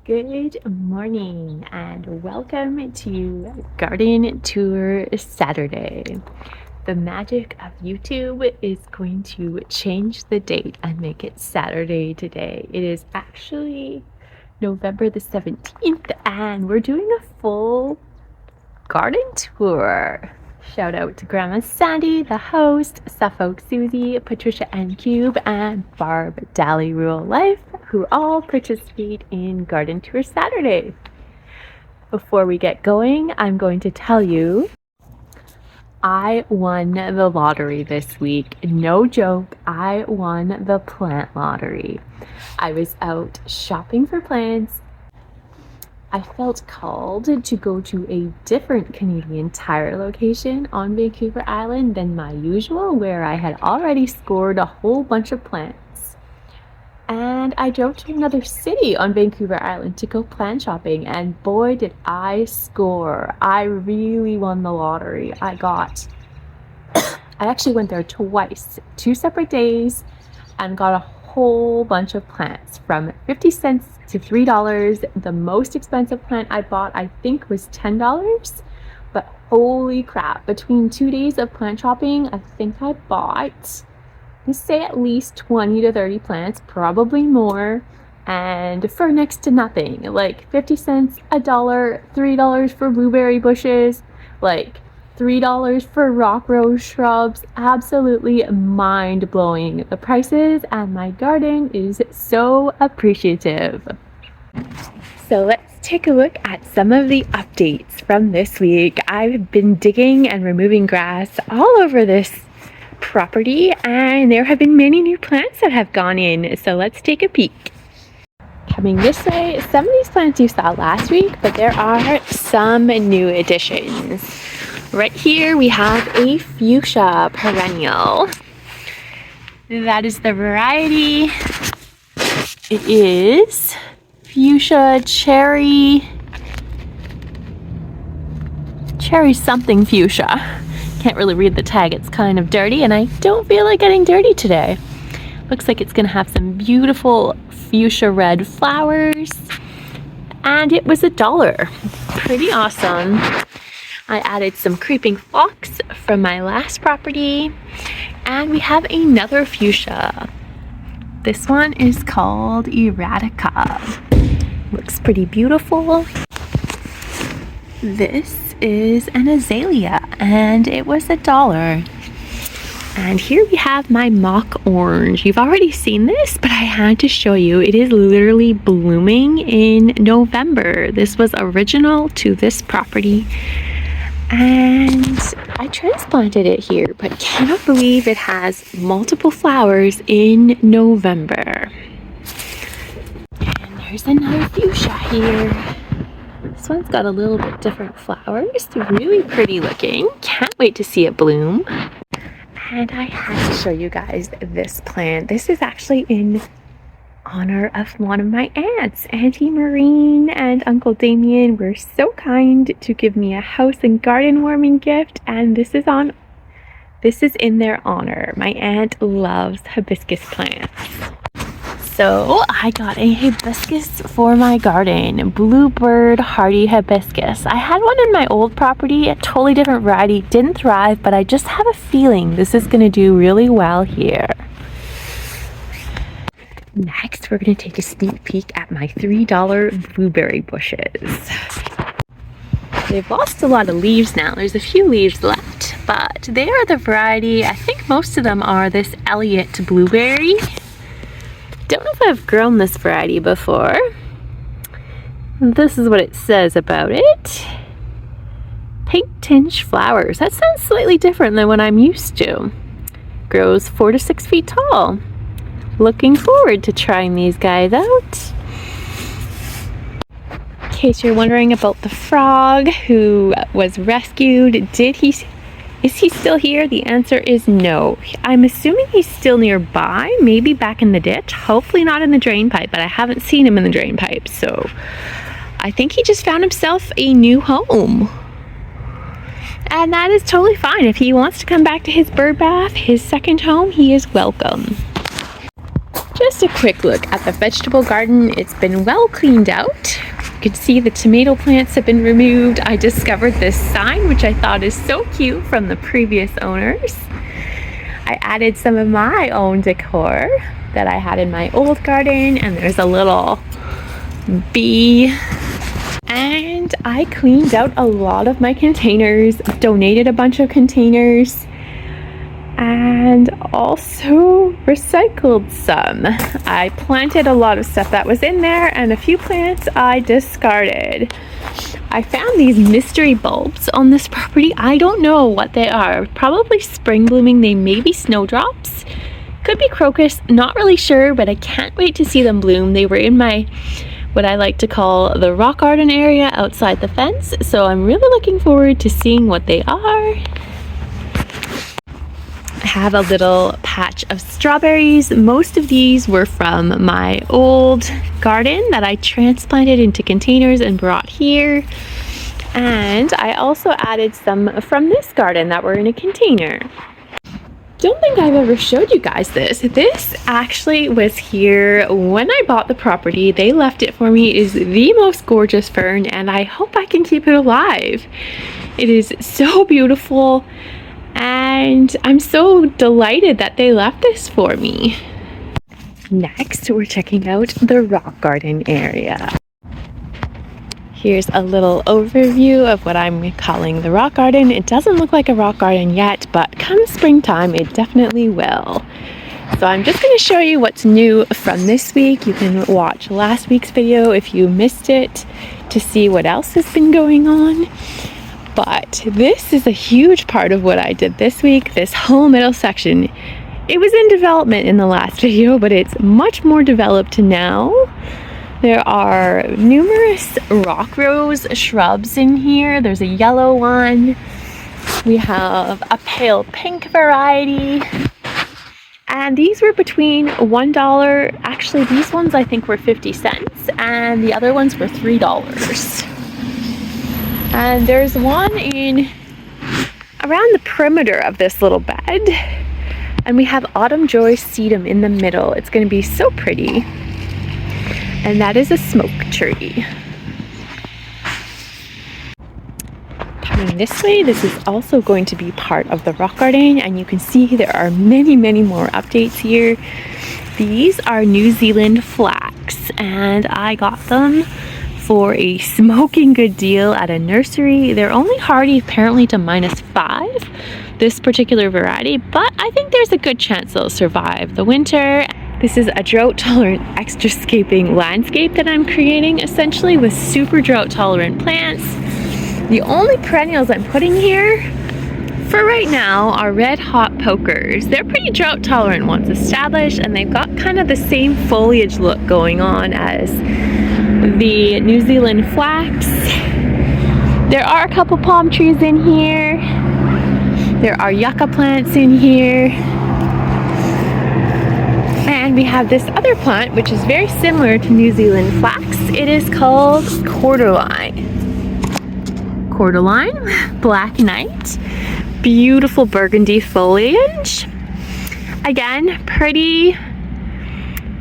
Good morning and welcome to Garden Tour Saturday. The magic of YouTube is going to change the date and make it Saturday today. It is actually November the 17th and we're doing a full garden tour. Shout out to Grandma Sandy, the host, Suffolk Susie, Patricia N. Cube, and Barb Dally Rural Life, who all participate in Garden Tour Saturday. Before we get going, I'm going to tell you I won the lottery this week. No joke, I won the plant lottery. I was out shopping for plants. I felt called to go to a different Canadian Tire location on Vancouver Island than my usual, where I had already scored a whole bunch of plants. And I drove to another city on Vancouver Island to go plant shopping, and boy did I score. I really won the lottery. I actually went there twice, 2 separate days, and got a whole bunch of plants from 50 cents to $3. The most expensive plant I bought, I think, was $10. But holy crap, between 2 days of plant shopping, I think I bought, let's say, at least 20 to 30 plants, probably more, and for next to nothing. Like 50 cents, $1, $3 for blueberry bushes, like $3 for rock rose shrubs. Absolutely mind-blowing, the prices, and my garden is so appreciative. So let's take a look at some of the updates from this week. I've been digging and removing grass all over this property, and there have been many new plants that have gone in, so let's take a peek. Coming this way, some of these plants you saw last week, but there are some new additions. Right here we have a fuchsia perennial. That is the variety. It is fuchsia cherry something fuchsia. Can't really read the tag, it's kind of dirty, and I don't feel like getting dirty today. Looks like it's gonna have some beautiful fuchsia red flowers, and it was $1. Pretty awesome. I added some creeping phlox from my last property, and we have another fuchsia. This one is called Erratica. Looks pretty beautiful. This is an azalea, and it was $1. And here we have my mock orange. You've already seen this, but I had to show you. It is literally blooming in November. This was original to this property, and I transplanted it here, but cannot believe it has multiple flowers in November. And there's another fuchsia here. This one's got a little bit different flowers. Really pretty looking. Can't wait to see it bloom. And I had to show you guys this plant. This is actually in honor of one of my aunts. Auntie Maureen and Uncle Damien were so kind to give me a house and garden warming gift, and this is in their honor. My aunt loves hibiscus plants. So I got a hibiscus for my garden, bluebird hardy hibiscus. I had one in my old property, a totally different variety, didn't thrive, but I just have a feeling this is going to do really well here. Next, we're going to take a sneak peek at my $3 blueberry bushes. They've lost a lot of leaves now. There's a few leaves left, but they are the variety. I think most of them are this Elliott blueberry. Don't know if I've grown this variety before. This is what it says about it. Pink tinge flowers. That sounds slightly different than what I'm used to. Grows 4 to 6 feet tall. Looking forward to trying these guys out. In case you're wondering about the frog who was rescued, is he still here? The answer is no. I'm assuming he's still nearby, maybe back in the ditch, hopefully not in the drain pipe, but I haven't seen him in the drain pipe, so I think he just found himself a new home. And that is totally fine. If he wants to come back to his bird bath, his second home, he is welcome. Just a quick look at the vegetable garden. It's been well cleaned out. You can see the tomato plants have been removed. I discovered this sign, which I thought is so cute, from the previous owners. I added some of my own decor that I had in my old garden, and there's a little bee. And I cleaned out a lot of my containers, donated a bunch of containers, and also recycled some. I planted a lot of stuff that was in there, and a few plants I discarded. I found these mystery bulbs on this property. I don't know what they are. Probably spring blooming. They may be snowdrops. Could be crocus. Not really sure, but I can't wait to see them bloom. They were in my, what I like to call, the rock garden area outside the fence. So I'm really looking forward to seeing what they are. I have a little patch of strawberries. Most of these were from my old garden that I transplanted into containers and brought here. And I also added some from this garden that were in a container. Don't think I've ever showed you guys this. This actually was here when I bought the property. They left it for me. It is the most gorgeous fern, and I hope I can keep it alive. It is so beautiful. And I'm so delighted that they left this for me. Next, we're checking out the rock garden area. Here's a little overview of what I'm calling the rock garden. It doesn't look like a rock garden yet, but come springtime, it definitely will. So I'm just going to show you what's new from this week. You can watch last week's video if you missed it to see what else has been going on. But this is a huge part of what I did this week. This whole middle section, it was in development in the last video, but it's much more developed now. There are numerous rock rose shrubs in here. There's a yellow one. We have a pale pink variety. And these were between $1. Actually, these ones I think were 50 cents, and the other ones were $3. And there's one in around the perimeter of this little bed. And we have autumn joy sedum in the middle. It's going to be so pretty. And that is a smoke tree. Coming this way, this is also going to be part of the rock garden, and you can see there are many, many more updates here. These are New Zealand flax, and I got them for a smoking good deal at a nursery. They're only hardy apparently to -5, this particular variety, but I think there's a good chance they'll survive the winter. This is a drought-tolerant extrascaping landscape that I'm creating, essentially, with super drought-tolerant plants. The only perennials I'm putting here for right now are red hot pokers. They're pretty drought-tolerant once established, and they've got kind of the same foliage look going on as the New Zealand flax. There are a couple palm trees in here. There are yucca plants in here. And we have this other plant, which is very similar to New Zealand flax. It is called cordyline. Cordyline, black knight, beautiful burgundy foliage. Again, pretty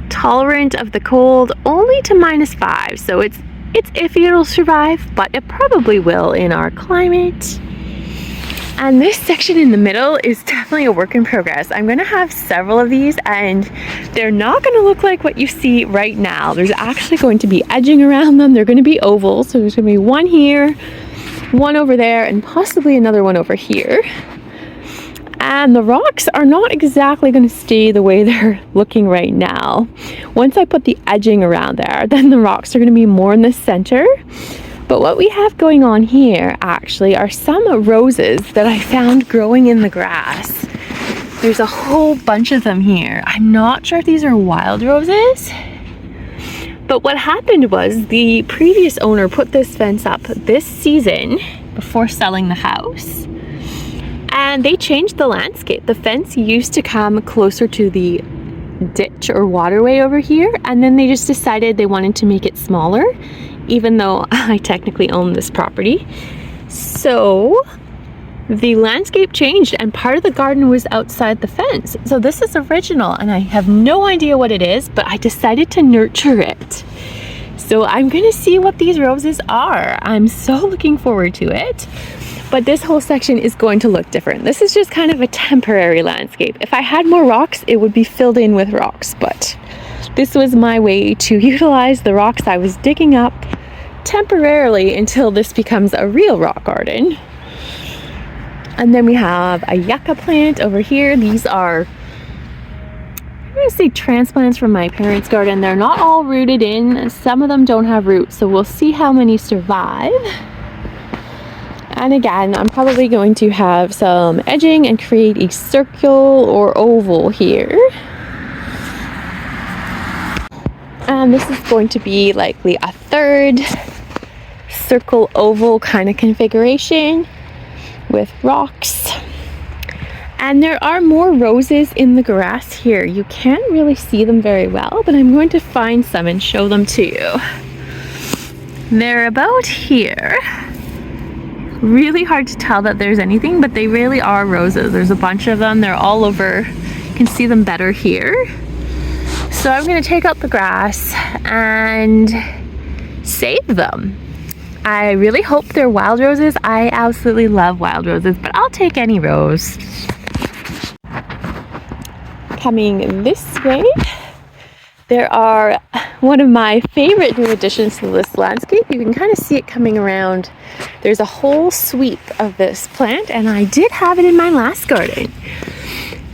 tolerant of the cold, only to -5, so it's iffy it'll survive, but it probably will in our climate. And this section in the middle is definitely a work in progress. I'm going to have several of these, and they're not going to look like what you see right now. There's actually going to be edging around them. They're going to be oval, so there's going to be one here, one over there, and possibly another one over here. And the rocks are not exactly going to stay the way they're looking right now. Once I put the edging around there, then the rocks are going to be more in the center. But what we have going on here actually are some roses that I found growing in the grass. There's a whole bunch of them here. I'm not sure if these are wild roses. But what happened was the previous owner put this fence up this season before selling the house. And they changed the landscape. The fence used to come closer to the ditch or waterway over here, and then they just decided they wanted to make it smaller, even though I technically own this property. So the landscape changed and part of the garden was outside the fence. So this is original and I have no idea what it is, but I decided to nurture it. So I'm gonna see what these roses are. I'm so looking forward to it. But this whole section is going to look different. This is just kind of a temporary landscape. If I had more rocks, it would be filled in with rocks, but this was my way to utilize the rocks I was digging up temporarily until this becomes a real rock garden. And then we have a yucca plant over here. These are, I'm gonna say, transplants from my parents' garden. They're not all rooted in. Some of them don't have roots, so we'll see how many survive. And again, I'm probably going to have some edging and create a circle or oval here. And this is going to be likely a third circle oval kind of configuration with rocks. And there are more roses in the grass here. You can't really see them very well, but I'm going to find some and show them to you. They're about here. Really hard to tell that there's anything, but they really are roses. There's a bunch of them. They're all over. You can see them better here. So I'm going to take out the grass and save them. I really hope they're wild roses. I absolutely love wild roses, but I'll take any rose. Coming this way, there are one of my favorite new additions to this landscape. You can kind of see it coming around. There's a whole sweep of this plant, and I did have it in my last garden.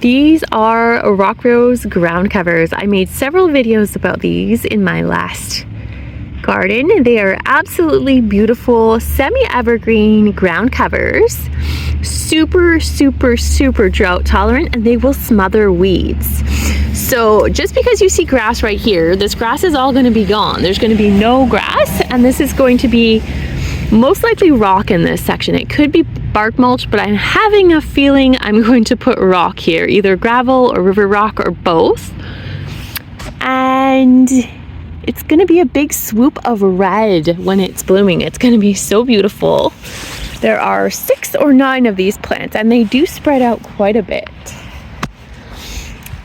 These are rock rose ground covers. I made several videos about these in my last garden. They are absolutely beautiful semi-evergreen ground covers. Super, super, super drought tolerant, and they will smother weeds. So just because you see grass right here, this grass is all going to be gone. There's going to be no grass, and this is going to be most likely rock in this section. It could be bark mulch, but I'm having a feeling I'm going to put rock here, either gravel or river rock or both. And it's going to be a big swoop of red when it's blooming. It's going to be so beautiful. There are 6 or 9 of these plants, and they do spread out quite a bit.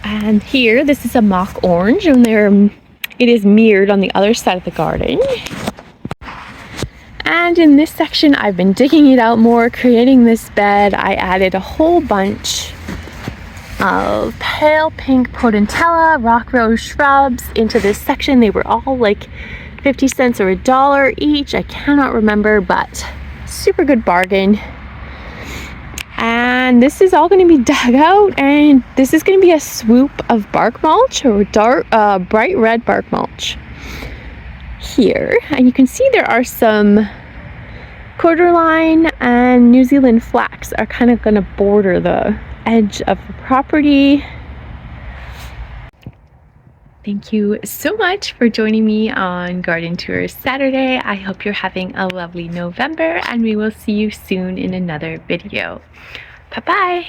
And here, this is a mock orange, and it is mirrored on the other side of the garden. And in this section, I've been digging it out more, creating this bed. I added a whole bunch of pale pink potentilla, rock rose shrubs into this section. They were all like 50 cents or $1 each. I cannot remember, but super good bargain. And this is all going to be dug out, and this is going to be a swoop of bark mulch, or bright red bark mulch here. And you can see there are some cordyline and New Zealand flax are kind of going to border the edge of the property. Thank you so much for joining me on Garden Tours Saturday. I hope you're having a lovely November, and we will see you soon in another video. Bye-bye.